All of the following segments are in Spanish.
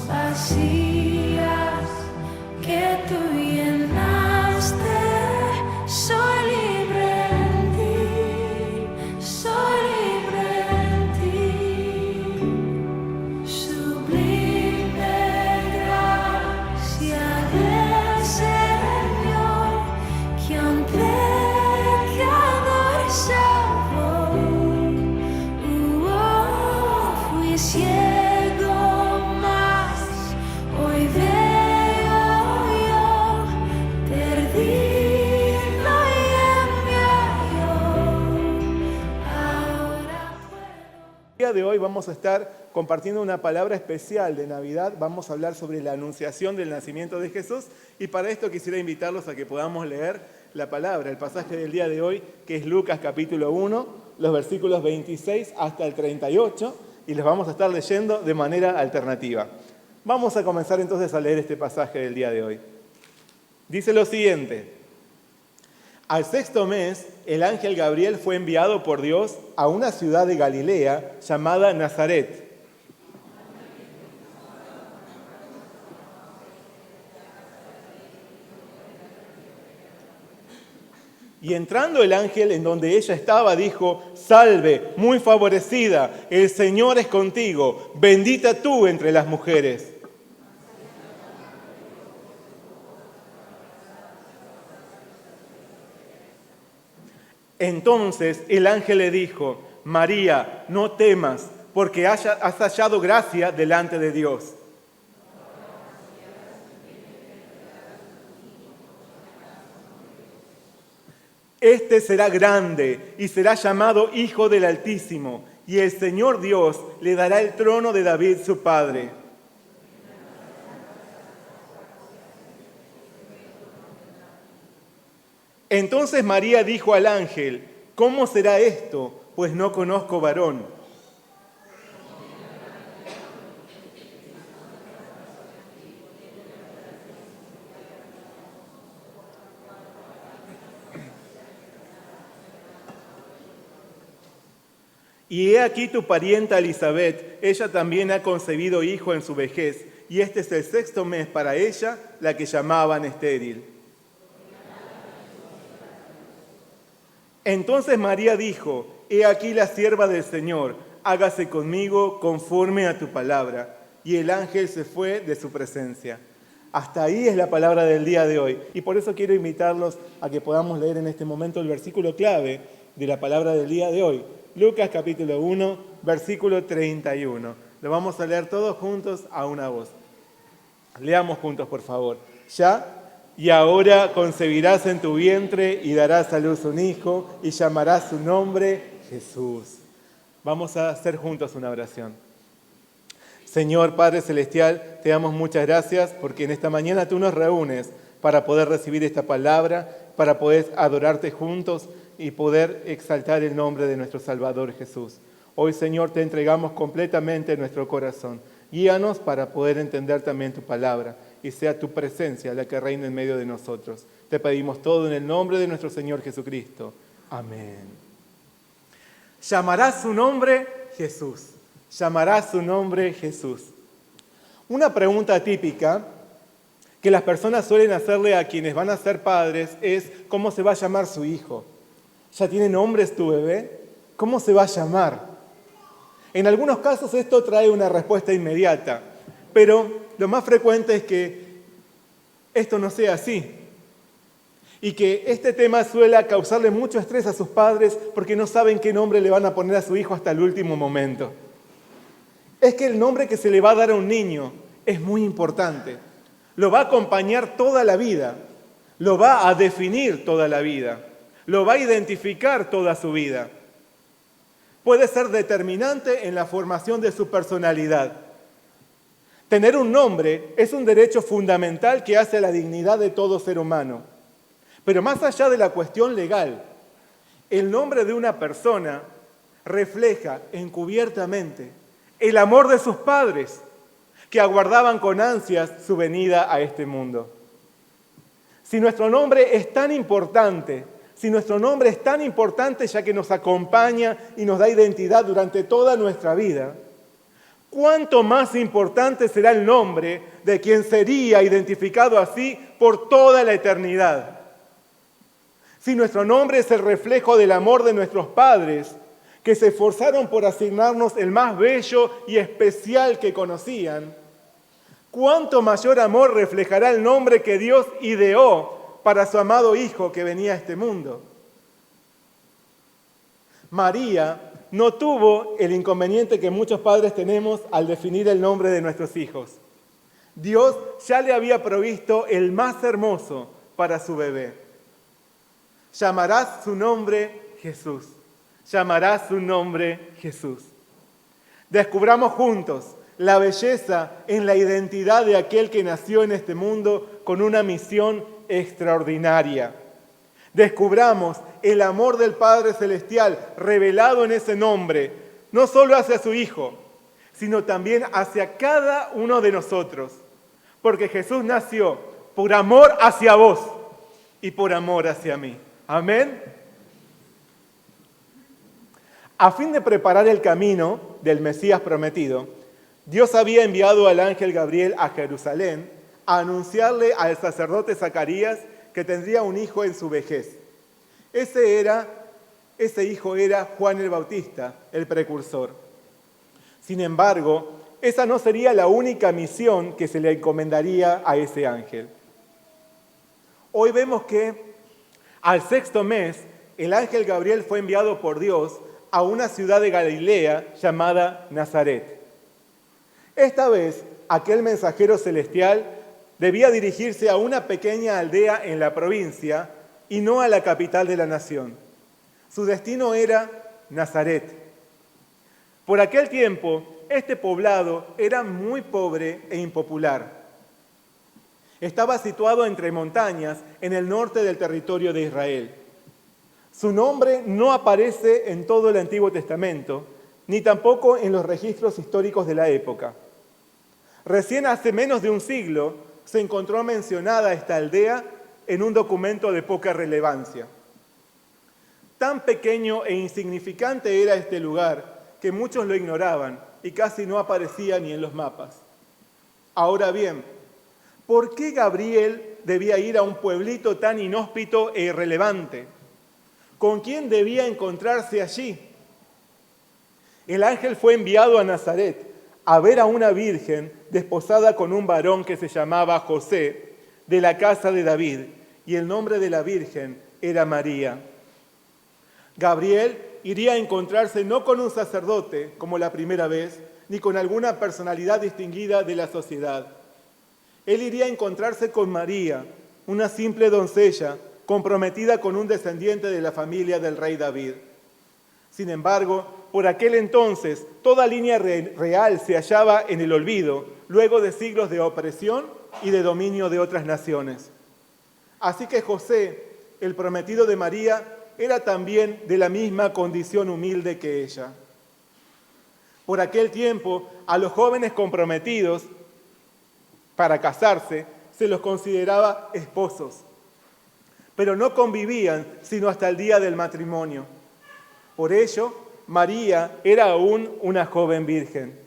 vacías que tú llenaste. Soy libre en ti, soy libre en ti. Sublime gracia del Señor, que un pecador salvó. Fui ciego, mas hoy veo yo, perdido y en mi ahora puedo. El día de hoy vamos a estar compartiendo una palabra especial de Navidad. Vamos a hablar sobre la anunciación del nacimiento de Jesús y para esto quisiera invitarlos a que podamos leer la palabra, el pasaje del día de hoy, que es Lucas capítulo 1, los versículos 26 hasta el 38, y los vamos a estar leyendo de manera alternativa. Vamos a comenzar entonces a leer este pasaje del día de hoy. Dice lo siguiente: al sexto mes, el ángel Gabriel fue enviado por Dios a una ciudad de Galilea llamada Nazaret. Y entrando el ángel en donde ella estaba, dijo: salve, muy favorecida, el Señor es contigo, bendita tú entre las mujeres. Entonces el ángel le dijo: María, no temas, porque has hallado gracia delante de Dios. Este será grande y será llamado Hijo del Altísimo, y el Señor Dios le dará el trono de David su padre. Entonces María dijo al ángel: ¿cómo será esto? Pues no conozco varón. Y he aquí tu parienta Elizabeth, ella también ha concebido hijo en su vejez, y este es el sexto mes para ella, la que llamaban estéril. Entonces María dijo: he aquí la sierva del Señor, hágase conmigo conforme a tu palabra. Y el ángel se fue de su presencia. Hasta ahí es la palabra del día de hoy. Y por eso quiero invitarlos a que podamos leer en este momento el versículo clave de la palabra del día de hoy. Lucas capítulo 1, versículo 31. Lo vamos a leer todos juntos a una voz. Leamos juntos, por favor. Ya y ahora concebirás en tu vientre y darás a luz un hijo y llamarás su nombre Jesús. Vamos a hacer juntos una oración. Señor Padre Celestial, te damos muchas gracias porque en esta mañana tú nos reúnes para poder recibir esta palabra, para poder adorarte juntos y poder exaltar el nombre de nuestro Salvador Jesús. Hoy, Señor, te entregamos completamente nuestro corazón. Guíanos para poder entender también tu palabra y sea tu presencia la que reine en medio de nosotros. Te pedimos todo en el nombre de nuestro Señor Jesucristo. Amén. Llamarás su nombre Jesús. Llamarás su nombre Jesús. Una pregunta típica que las personas suelen hacerle a quienes van a ser padres es: ¿cómo se va a llamar su hijo? ¿Ya tiene nombres tu bebé? ¿Cómo se va a llamar? En algunos casos esto trae una respuesta inmediata, pero lo más frecuente es que esto no sea así y que este tema suele causarle mucho estrés a sus padres porque no saben qué nombre le van a poner a su hijo hasta el último momento. Es que el nombre que se le va a dar a un niño es muy importante. Lo va a acompañar toda la vida, lo va a definir toda la vida, lo va a identificar toda su vida. Puede ser determinante en la formación de su personalidad. Tener un nombre es un derecho fundamental que hace a la dignidad de todo ser humano. Pero más allá de la cuestión legal, el nombre de una persona refleja encubiertamente el amor de sus padres, que aguardaban con ansias su venida a este mundo. Si nuestro nombre es tan importante, ya que nos acompaña y nos da identidad durante toda nuestra vida, ¿cuánto más importante será el nombre de quien sería identificado así por toda la eternidad? Si nuestro nombre es el reflejo del amor de nuestros padres, que se esforzaron por asignarnos el más bello y especial que conocían, ¿cuánto mayor amor reflejará el nombre que Dios ideó para su amado Hijo que venía a este mundo? María no tuvo el inconveniente que muchos padres tenemos al definir el nombre de nuestros hijos. Dios ya le había provisto el más hermoso para su bebé. Llamarás su nombre Jesús. Llamarás su nombre Jesús. Descubramos juntos la belleza en la identidad de aquel que nació en este mundo con una misión extraordinaria. Descubramos el amor del Padre Celestial revelado en ese nombre, no solo hacia su Hijo, sino también hacia cada uno de nosotros. Porque Jesús nació por amor hacia vos y por amor hacia mí. Amén. A fin de preparar el camino del Mesías prometido, Dios había enviado al ángel Gabriel a Jerusalén a anunciarle al sacerdote Zacarías que tendría un hijo en su vejez. Ese hijo era Juan el Bautista, el precursor. Sin embargo, esa no sería la única misión que se le encomendaría a ese ángel. Hoy vemos que al 6º mes, el ángel Gabriel fue enviado por Dios a una ciudad de Galilea llamada Nazaret. Esta vez, aquel mensajero celestial debía dirigirse a una pequeña aldea en la provincia y no a la capital de la nación. Su destino era Nazaret. Por aquel tiempo, este poblado era muy pobre e impopular. Estaba situado entre montañas en el norte del territorio de Israel. Su nombre no aparece en todo el Antiguo Testamento, ni tampoco en los registros históricos de la época. Recién hace menos de un siglo se encontró mencionada esta aldea en un documento de poca relevancia. Tan pequeño e insignificante era este lugar que muchos lo ignoraban y casi no aparecía ni en los mapas. Ahora bien, ¿por qué Gabriel debía ir a un pueblito tan inhóspito e irrelevante? ¿Con quién debía encontrarse allí? El ángel fue enviado a Nazaret a ver a una virgen desposada con un varón que se llamaba José, de la casa de David, y el nombre de la virgen era María. Gabriel iría a encontrarse no con un sacerdote, como la primera vez, ni con alguna personalidad distinguida de la sociedad. Él iría a encontrarse con María, una simple doncella, comprometida con un descendiente de la familia del rey David. Sin embargo, por aquel entonces, toda línea real se hallaba en el olvido, luego de siglos de opresión y de dominio de otras naciones. Así que José, el prometido de María, era también de la misma condición humilde que ella. Por aquel tiempo, a los jóvenes comprometidos para casarse se los consideraba esposos, pero no convivían sino hasta el día del matrimonio. Por ello, María era aún una joven virgen.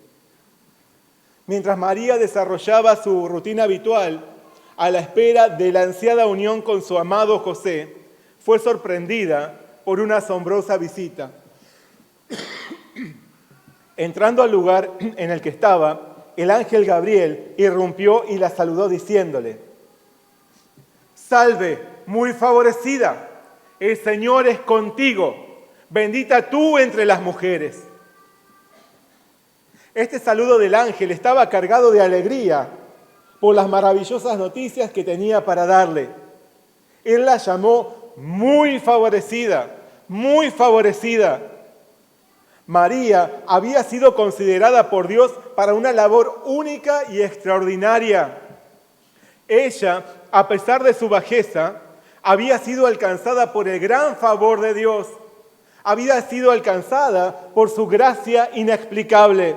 Mientras María desarrollaba su rutina habitual, a la espera de la ansiada unión con su amado José, fue sorprendida por una asombrosa visita. Entrando al lugar en el que estaba, el ángel Gabriel irrumpió y la saludó diciéndole: «Salve, muy favorecida, el Señor es contigo, bendita tú entre las mujeres». Este saludo del ángel estaba cargado de alegría por las maravillosas noticias que tenía para darle. Él la llamó muy favorecida, muy favorecida. María había sido considerada por Dios para una labor única y extraordinaria. Ella, a pesar de su bajeza, había sido alcanzada por el gran favor de Dios. Había sido alcanzada por su gracia inexplicable.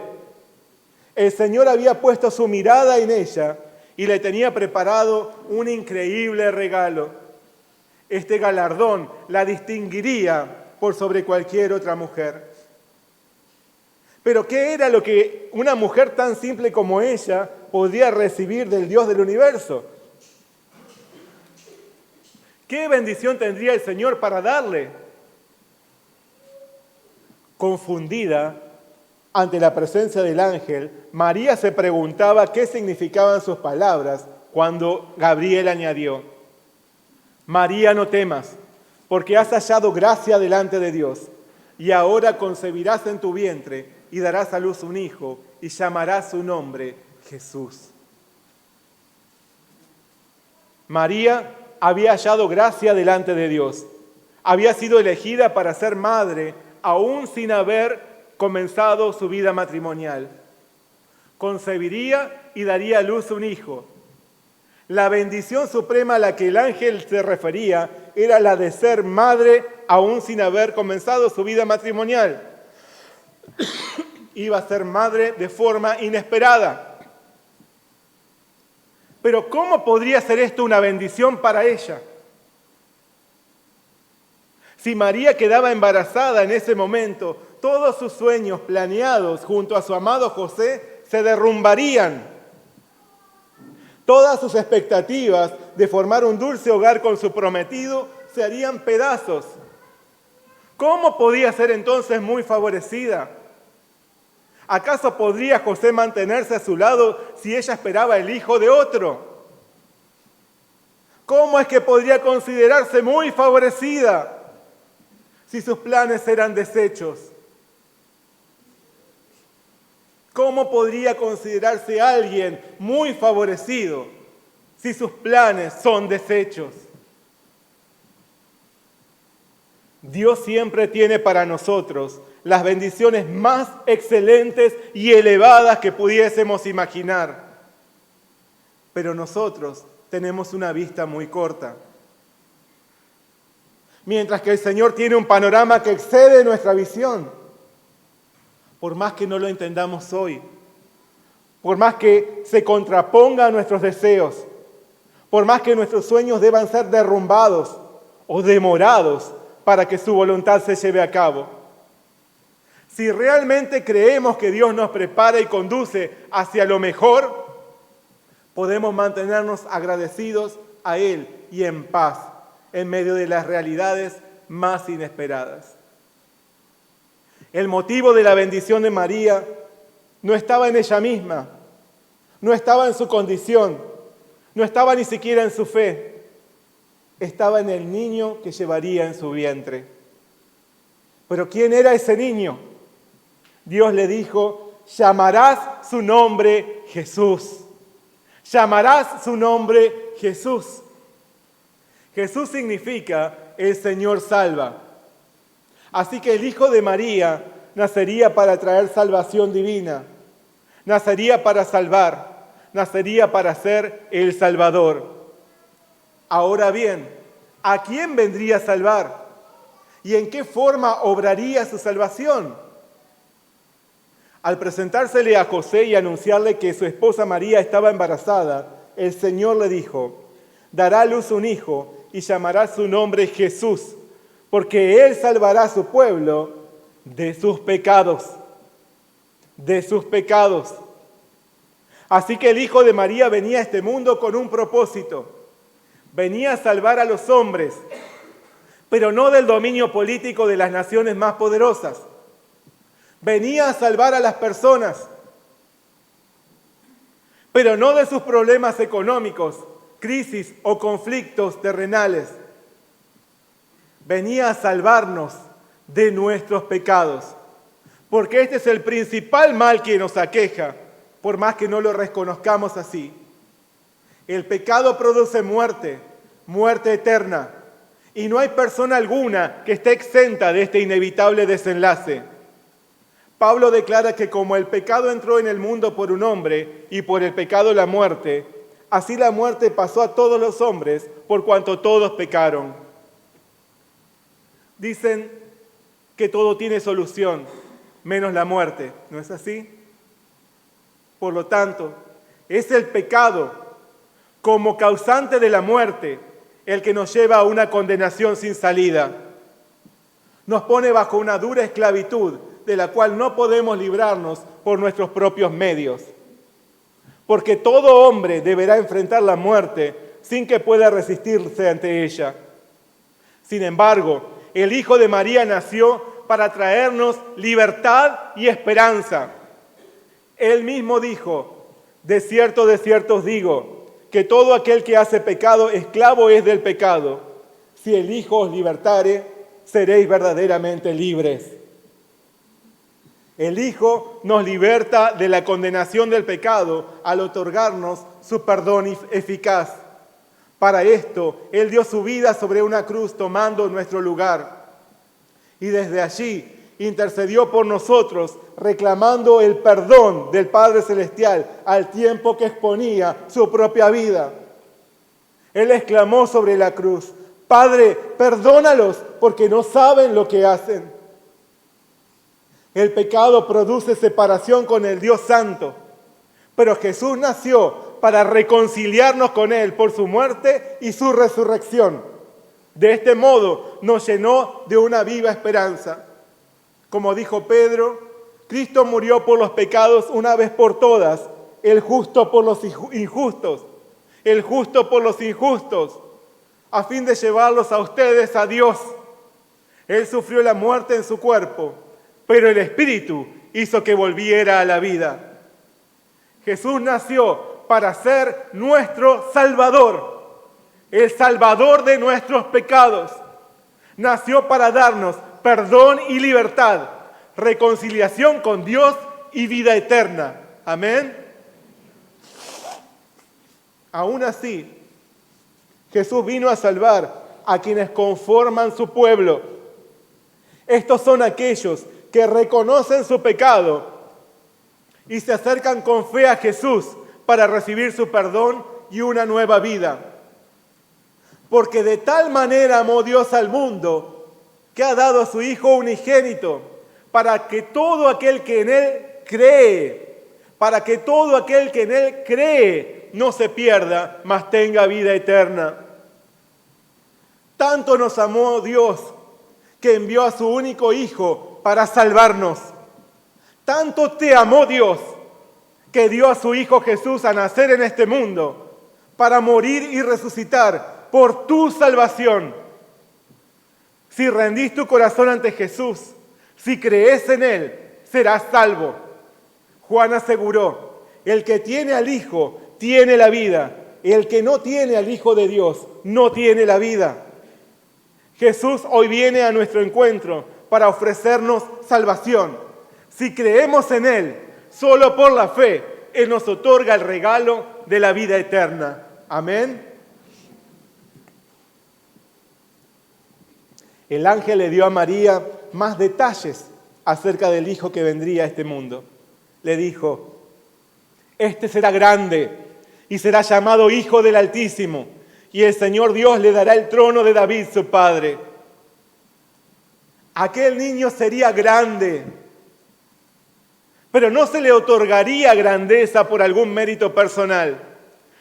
El Señor había puesto su mirada en ella y le tenía preparado un increíble regalo. Este galardón la distinguiría por sobre cualquier otra mujer. Pero ¿qué era lo que una mujer tan simple como ella podía recibir del Dios del universo? ¿Qué bendición tendría el Señor para darle? Confundida ante la presencia del ángel, María se preguntaba qué significaban sus palabras cuando Gabriel añadió: María, no temas, porque has hallado gracia delante de Dios, y ahora concebirás en tu vientre y darás a luz un hijo, y llamarás su nombre Jesús. María había hallado gracia delante de Dios. Había sido elegida para ser madre, aún sin haber comenzado su vida matrimonial. Concebiría y daría a luz un hijo. La bendición suprema a la que el ángel se refería era la de ser madre, aún sin haber comenzado su vida matrimonial. Iba a ser madre de forma inesperada. Pero ¿cómo podría ser esto una bendición para ella? Si María quedaba embarazada en ese momento, todos sus sueños planeados junto a su amado José se derrumbarían. Todas sus expectativas de formar un dulce hogar con su prometido se harían pedazos. ¿Cómo podía ser entonces muy favorecida? ¿Acaso podría José mantenerse a su lado si ella esperaba el hijo de otro? ¿Cómo es que podría considerarse muy favorecida si sus planes eran deshechos? ¿Cómo podría considerarse alguien muy favorecido si sus planes son deshechos? Dios siempre tiene para nosotros las bendiciones más excelentes y elevadas que pudiésemos imaginar. Pero nosotros tenemos una vista muy corta. Mientras que el Señor tiene un panorama que excede nuestra visión. Por más que no lo entendamos hoy, por más que se contraponga a nuestros deseos, por más que nuestros sueños deban ser derrumbados o demorados para que su voluntad se lleve a cabo. Si realmente creemos que Dios nos prepara y conduce hacia lo mejor, podemos mantenernos agradecidos a Él y en paz en medio de las realidades más inesperadas. El motivo de la bendición de María no estaba en ella misma, no estaba en su condición, no estaba ni siquiera en su fe, estaba en el niño que llevaría en su vientre. ¿Pero quién era ese niño? Dios le dijo: llamarás su nombre Jesús. Llamarás su nombre Jesús. Jesús significa el Señor salva. Así que el Hijo de María nacería para traer salvación divina, nacería para salvar, nacería para ser el Salvador. Ahora bien, ¿a quién vendría a salvar? ¿Y en qué forma obraría su salvación? Al presentársele a José y anunciarle que su esposa María estaba embarazada, el Señor le dijo: dará a luz un hijo y llamará su nombre Jesús, porque Él salvará a su pueblo de sus pecados. De sus pecados. Así que el Hijo de María venía a este mundo con un propósito. Venía a salvar a los hombres, pero no del dominio político de las naciones más poderosas. Venía a salvar a las personas, pero no de sus problemas económicos, crisis o conflictos terrenales. Venía a salvarnos de nuestros pecados, porque este es el principal mal que nos aqueja, por más que no lo reconozcamos así. El pecado produce muerte, muerte eterna, y no hay persona alguna que esté exenta de este inevitable desenlace. Pablo declara que como el pecado entró en el mundo por un hombre y por el pecado la muerte, así la muerte pasó a todos los hombres por cuanto todos pecaron. Dicen que todo tiene solución, menos la muerte, ¿no es así? Por lo tanto, es el pecado como causante de la muerte el que nos lleva a una condenación sin salida. Nos pone bajo una dura esclavitud de la cual no podemos librarnos por nuestros propios medios. Porque todo hombre deberá enfrentar la muerte sin que pueda resistirse ante ella. Sin embargo, el Hijo de María nació para traernos libertad y esperanza. Él mismo dijo: de cierto os digo, que todo aquel que hace pecado, esclavo es del pecado. Si el Hijo os libertare, seréis verdaderamente libres. El Hijo nos liberta de la condenación del pecado al otorgarnos su perdón eficaz. Para esto, Él dio su vida sobre una cruz tomando nuestro lugar. Y desde allí intercedió por nosotros, reclamando el perdón del Padre Celestial al tiempo que exponía su propia vida. Él exclamó sobre la cruz: Padre, perdónalos porque no saben lo que hacen. El pecado produce separación con el Dios Santo, pero Jesús nació para reconciliarnos con Él por su muerte y su resurrección. De este modo nos llenó de una viva esperanza. Como dijo Pedro, Cristo murió por los pecados una vez por todas, el justo por los injustos, el justo por los injustos, a fin de llevarlos a ustedes a Dios. Él sufrió la muerte en su cuerpo, pero el Espíritu hizo que volviera a la vida. Jesús nació para ser nuestro Salvador, el Salvador de nuestros pecados. Nació para darnos perdón y libertad, reconciliación con Dios y vida eterna. Amén. Aún así, Jesús vino a salvar a quienes conforman su pueblo. Estos son aquellos que reconocen su pecado y se acercan con fe a Jesús para recibir su perdón y una nueva vida. Porque de tal manera amó Dios al mundo que ha dado a su Hijo unigénito para que todo aquel que en Él cree, no se pierda, mas tenga vida eterna. Tanto nos amó Dios que envió a su único Hijo para salvarnos. Tanto te amó Dios que dio a su Hijo Jesús a nacer en este mundo para morir y resucitar por tu salvación. Si rendís tu corazón ante Jesús, si crees en Él, serás salvo. Juan aseguró: el que tiene al Hijo tiene la vida, el que no tiene al Hijo de Dios no tiene la vida. Jesús hoy viene a nuestro encuentro para ofrecernos salvación. Si creemos en Él, solo por la fe, Él nos otorga el regalo de la vida eterna. Amén. El ángel le dio a María más detalles acerca del Hijo que vendría a este mundo. Le dijo: este será grande y será llamado Hijo del Altísimo, y el Señor Dios le dará el trono de David su padre. Aquel niño sería grande, pero no se le otorgaría grandeza por algún mérito personal,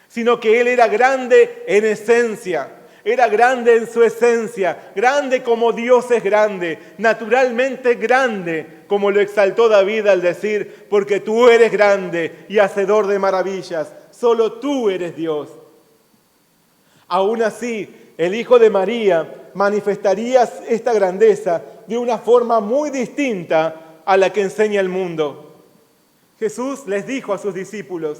sino que él era grande en esencia, era grande en su esencia, grande como Dios es grande, naturalmente grande, como lo exaltó David al decir: porque tú eres grande y hacedor de maravillas, solo tú eres Dios. Aún así, el Hijo de María manifestaría esta grandeza de una forma muy distinta a la que enseña el mundo. Jesús les dijo a sus discípulos: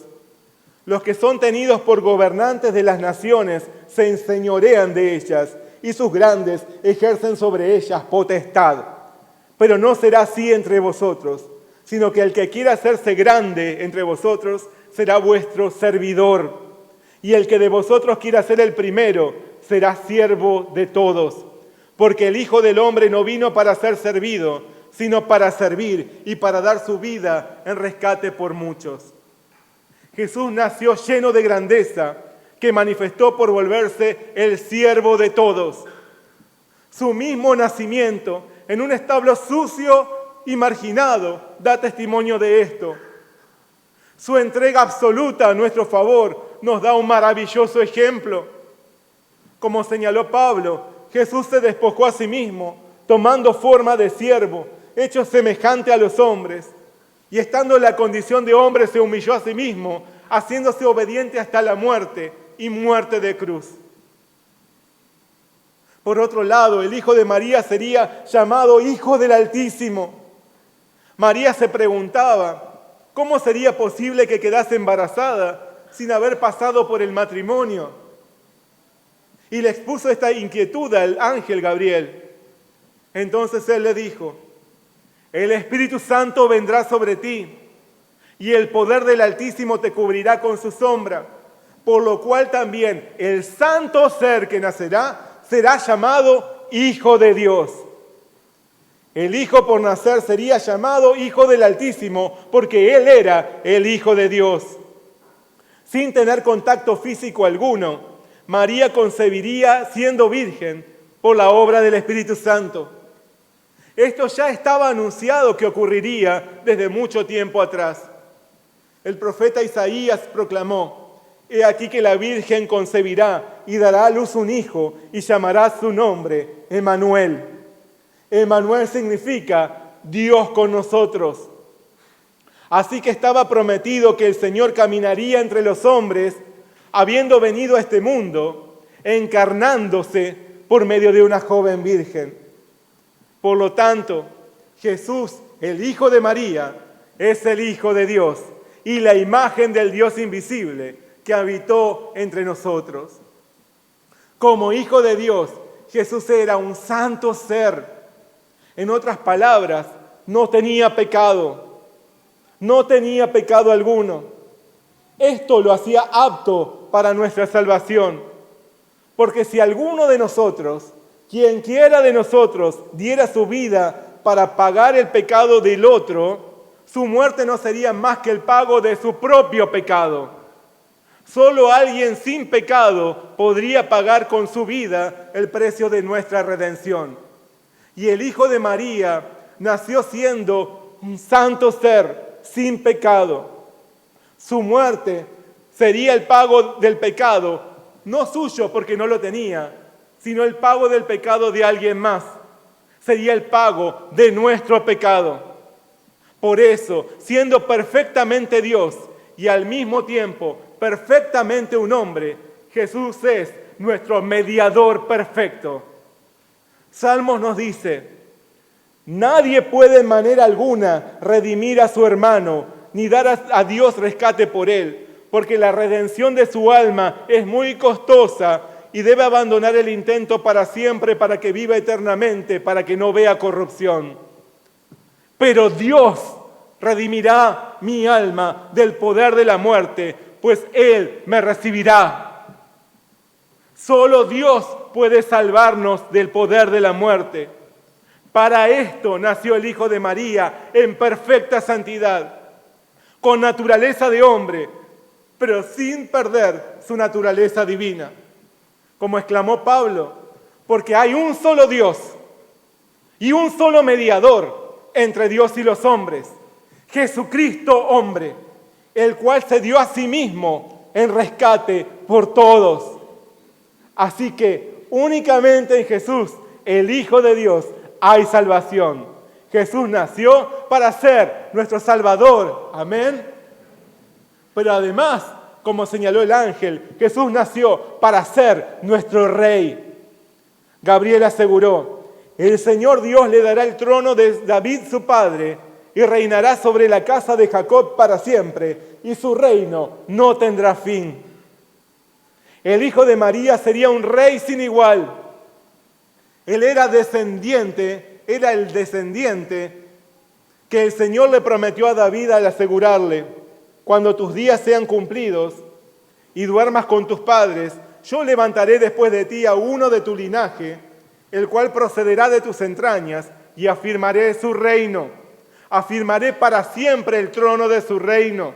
los que son tenidos por gobernantes de las naciones se enseñorean de ellas, y sus grandes ejercen sobre ellas potestad. Pero no será así entre vosotros, sino que el que quiera hacerse grande entre vosotros será vuestro servidor. Y el que de vosotros quiera ser el primero será siervo de todos. Porque el Hijo del Hombre no vino para ser servido, sino para servir y para dar su vida en rescate por muchos. Jesús nació lleno de grandeza, que manifestó por volverse el siervo de todos. Su mismo nacimiento, en un establo sucio y marginado, da testimonio de esto. Su entrega absoluta a nuestro favor nos da un maravilloso ejemplo. Como señaló Pablo, Jesús se despojó a sí mismo, tomando forma de siervo, hecho semejante a los hombres, y estando en la condición de hombre se humilló a sí mismo, haciéndose obediente hasta la muerte y muerte de cruz. Por otro lado, el Hijo de María sería llamado Hijo del Altísimo. María se preguntaba, ¿cómo sería posible que quedase embarazada sin haber pasado por el matrimonio? Y le expuso esta inquietud al ángel Gabriel. Entonces él le dijo, el Espíritu Santo vendrá sobre ti, y el poder del Altísimo te cubrirá con su sombra, por lo cual también el santo ser que nacerá será llamado Hijo de Dios. El Hijo por nacer sería llamado Hijo del Altísimo, porque Él era el Hijo de Dios. Sin tener contacto físico alguno, María concebiría siendo virgen por la obra del Espíritu Santo. Esto ya estaba anunciado que ocurriría desde mucho tiempo atrás. El profeta Isaías proclamó, he aquí que la Virgen concebirá y dará a luz un hijo y llamará su nombre Emmanuel. Emmanuel significa Dios con nosotros. Así que estaba prometido que el Señor caminaría entre los hombres, habiendo venido a este mundo, encarnándose por medio de una joven virgen. Por lo tanto, Jesús, el Hijo de María, es el Hijo de Dios y la imagen del Dios invisible que habitó entre nosotros. Como Hijo de Dios, Jesús era un santo ser. En otras palabras, no tenía pecado. No tenía pecado alguno. Esto lo hacía apto para nuestra salvación. Porque si alguno de nosotros, quien quiera de nosotros, diera su vida para pagar el pecado del otro, su muerte no sería más que el pago de su propio pecado. Solo alguien sin pecado podría pagar con su vida el precio de nuestra redención. Y el Hijo de María nació siendo un santo ser sin pecado. Su muerte sería el pago del pecado, no suyo porque no lo tenía, sino el pago del pecado de alguien más. Sería el pago de nuestro pecado. Por eso, siendo perfectamente Dios y al mismo tiempo perfectamente un hombre, Jesús es nuestro mediador perfecto. Salmos nos dice, nadie puede en manera alguna redimir a su hermano, ni dar a Dios rescate por él, porque la redención de su alma es muy costosa y debe abandonar el intento para siempre, para que viva eternamente, para que no vea corrupción. Pero Dios redimirá mi alma del poder de la muerte, pues Él me recibirá. Solo Dios puede salvarnos del poder de la muerte. Para esto nació el Hijo de María en perfecta santidad, con naturaleza de hombre, pero sin perder su naturaleza divina. Como exclamó Pablo, porque hay un solo Dios y un solo mediador entre Dios y los hombres, Jesucristo hombre, el cual se dio a sí mismo en rescate por todos. Así que únicamente en Jesús, el Hijo de Dios, hay salvación. Jesús nació para ser nuestro Salvador. Amén. Pero además, como señaló el ángel, Jesús nació para ser nuestro Rey. Gabriel aseguró, el Señor Dios le dará el trono de David su padre y reinará sobre la casa de Jacob para siempre, y su reino no tendrá fin. El Hijo de María sería un rey sin igual. Él era el descendiente que el Señor le prometió a David al asegurarle, cuando tus días sean cumplidos y duermas con tus padres, yo levantaré después de ti a uno de tu linaje, el cual procederá de tus entrañas, y afirmaré su reino. Afirmaré para siempre el trono de su reino.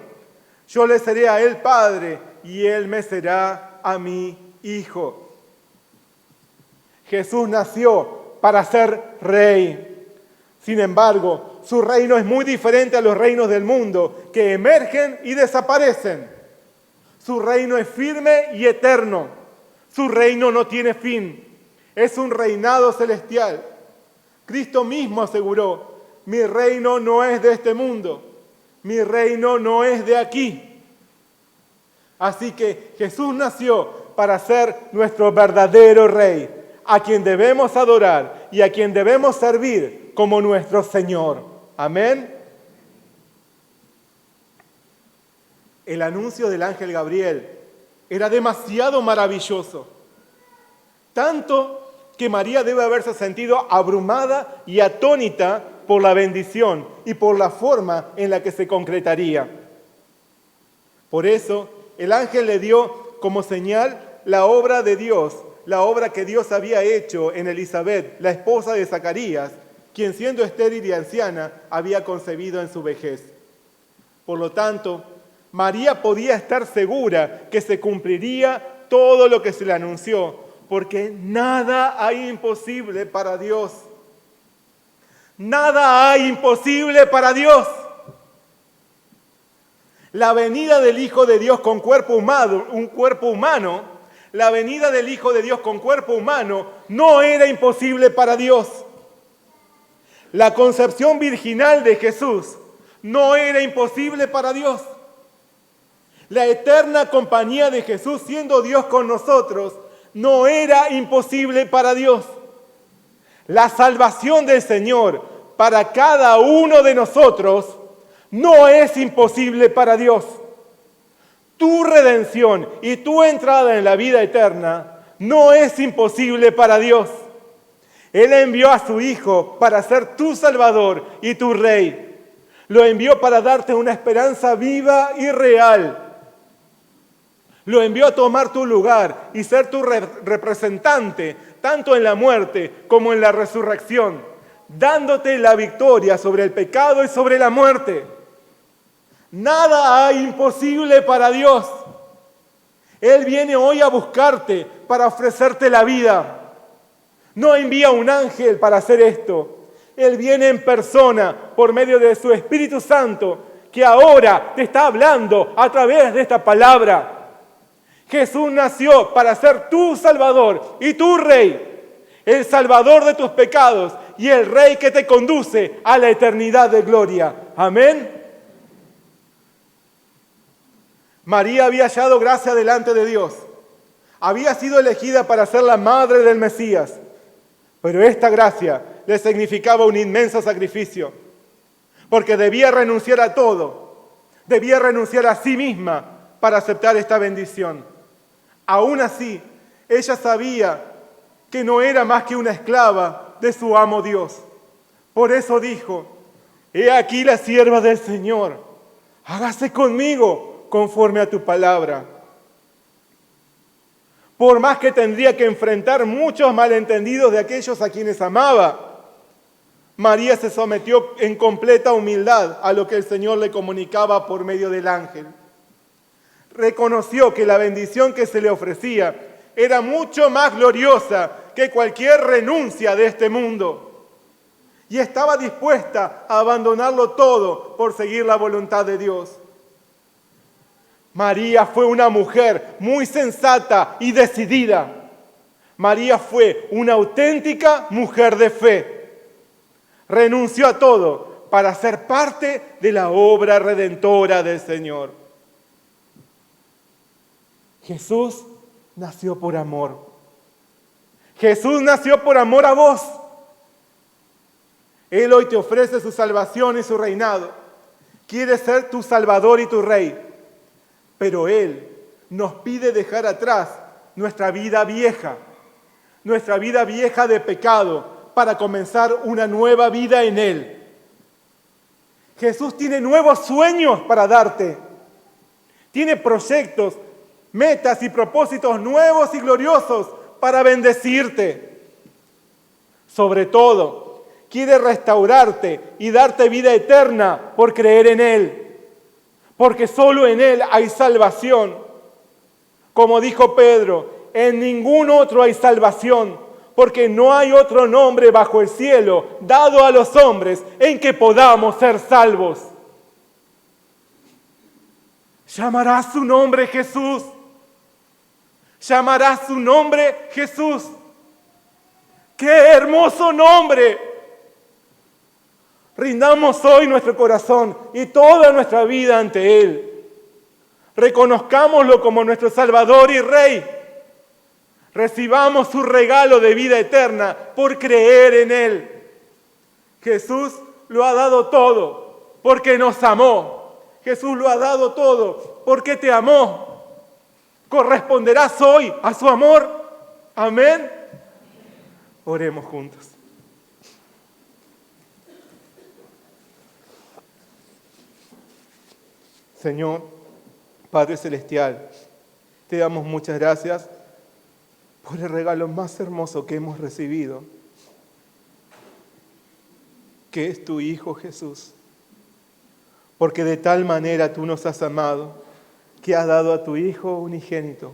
Yo le seré a él padre, y él me será a mí hijo. Jesús nació para ser rey. Sin embargo, su reino es muy diferente a los reinos del mundo, que emergen y desaparecen. Su reino es firme y eterno. Su reino no tiene fin. Es un reinado celestial. Cristo mismo aseguró, mi reino no es de este mundo, mi reino no es de aquí. Así que Jesús nació para ser nuestro verdadero Rey, a quien debemos adorar y a quien debemos servir como nuestro Señor. Amén. El anuncio del ángel Gabriel era demasiado maravilloso, tanto que María debe haberse sentido abrumada y atónita por la bendición y por la forma en la que se concretaría. Por eso, el ángel le dio como señal la obra de Dios, la obra que Dios había hecho en Elisabet, la esposa de Zacarías, quien siendo estéril y anciana había concebido en su vejez. Por lo tanto, María podía estar segura que se cumpliría todo lo que se le anunció, porque nada hay imposible para Dios. Nada hay imposible para Dios. La venida del Hijo de Dios con cuerpo humano, la venida del Hijo de Dios con cuerpo humano no era imposible para Dios. La concepción virginal de Jesús no era imposible para Dios. La eterna compañía de Jesús siendo Dios con nosotros no era imposible para Dios. La salvación del Señor para cada uno de nosotros no es imposible para Dios. Tu redención y tu entrada en la vida eterna no es imposible para Dios. Él envió a su Hijo para ser tu Salvador y tu Rey. Lo envió para darte una esperanza viva y real. Lo envió a tomar tu lugar y ser tu representante, tanto en la muerte como en la resurrección, dándote la victoria sobre el pecado y sobre la muerte. Nada hay imposible para Dios. Él viene hoy a buscarte para ofrecerte la vida. No envía un ángel para hacer esto. Él viene en persona por medio de su Espíritu Santo, que ahora te está hablando a través de esta palabra. Jesús nació para ser tu Salvador y tu Rey, el Salvador de tus pecados y el Rey que te conduce a la eternidad de gloria. Amén. María había hallado gracia delante de Dios. Había sido elegida para ser la madre del Mesías. Pero esta gracia le significaba un inmenso sacrificio, porque debía renunciar a todo. Debía renunciar a sí misma para aceptar esta bendición. Aún así, ella sabía que no era más que una esclava de su amo Dios. Por eso dijo: he aquí la sierva del Señor, hágase conmigo conforme a tu palabra. Por más que tendría que enfrentar muchos malentendidos de aquellos a quienes amaba, María se sometió en completa humildad a lo que el Señor le comunicaba por medio del ángel. Reconoció que la bendición que se le ofrecía era mucho más gloriosa que cualquier renuncia de este mundo. Y estaba dispuesta a abandonarlo todo por seguir la voluntad de Dios. María fue una mujer muy sensata y decidida. María fue una auténtica mujer de fe. Renunció a todo para ser parte de la obra redentora del Señor. Jesús nació por amor. Jesús nació por amor a vos. Él hoy te ofrece su salvación y su reinado. Quiere ser tu Salvador y tu Rey. Pero Él nos pide dejar atrás nuestra vida vieja de pecado, para comenzar una nueva vida en Él. Jesús tiene nuevos sueños para darte. Tiene proyectos, metas y propósitos nuevos y gloriosos para bendecirte. Sobre todo, quiere restaurarte y darte vida eterna por creer en Él. Porque solo en Él hay salvación. Como dijo Pedro, en ningún otro hay salvación, porque no hay otro nombre bajo el cielo dado a los hombres en que podamos ser salvos. Llamarás su nombre Jesús. Llamarás su nombre Jesús. ¡Qué hermoso nombre! Rindamos hoy nuestro corazón y toda nuestra vida ante Él. Reconozcámoslo como nuestro Salvador y Rey. Recibamos su regalo de vida eterna por creer en Él. Jesús lo ha dado todo porque nos amó. Jesús lo ha dado todo porque te amó. ¿Corresponderás hoy a su amor? Amén. Oremos juntos. Señor, Padre Celestial, te damos muchas gracias por el regalo más hermoso que hemos recibido, que es tu Hijo Jesús. Porque de tal manera tú nos has amado, que has dado a tu Hijo unigénito,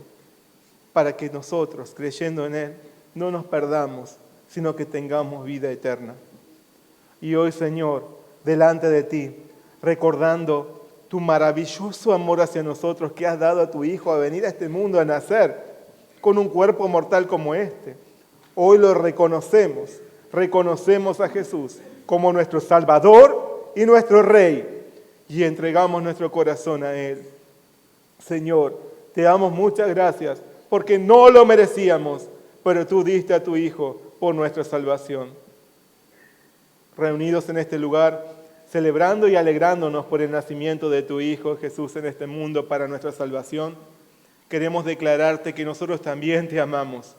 para que nosotros, creyendo en Él, no nos perdamos, sino que tengamos vida eterna. Y hoy, Señor, delante de ti, recordando tu maravilloso amor hacia nosotros, que has dado a tu Hijo a venir a este mundo a nacer con un cuerpo mortal como este. Hoy lo reconocemos a Jesús como nuestro Salvador y nuestro Rey, y entregamos nuestro corazón a Él. Señor, te damos muchas gracias, porque no lo merecíamos, pero tú diste a tu Hijo por nuestra salvación. Reunidos en este lugar, celebrando y alegrándonos por el nacimiento de tu Hijo Jesús en este mundo para nuestra salvación, queremos declararte que nosotros también te amamos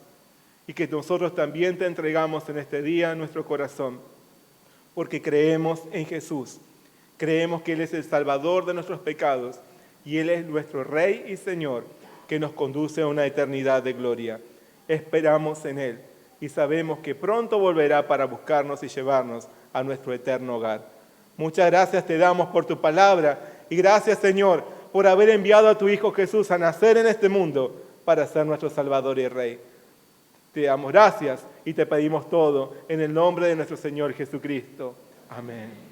y que nosotros también te entregamos en este día nuestro corazón, porque creemos en Jesús, creemos que Él es el Salvador de nuestros pecados y Él es nuestro Rey y Señor que nos conduce a una eternidad de gloria. Esperamos en Él y sabemos que pronto volverá para buscarnos y llevarnos a nuestro eterno hogar. Muchas gracias te damos por tu palabra y gracias, Señor, por haber enviado a tu Hijo Jesús a nacer en este mundo para ser nuestro Salvador y Rey. Te damos gracias y te pedimos todo en el nombre de nuestro Señor Jesucristo. Amén.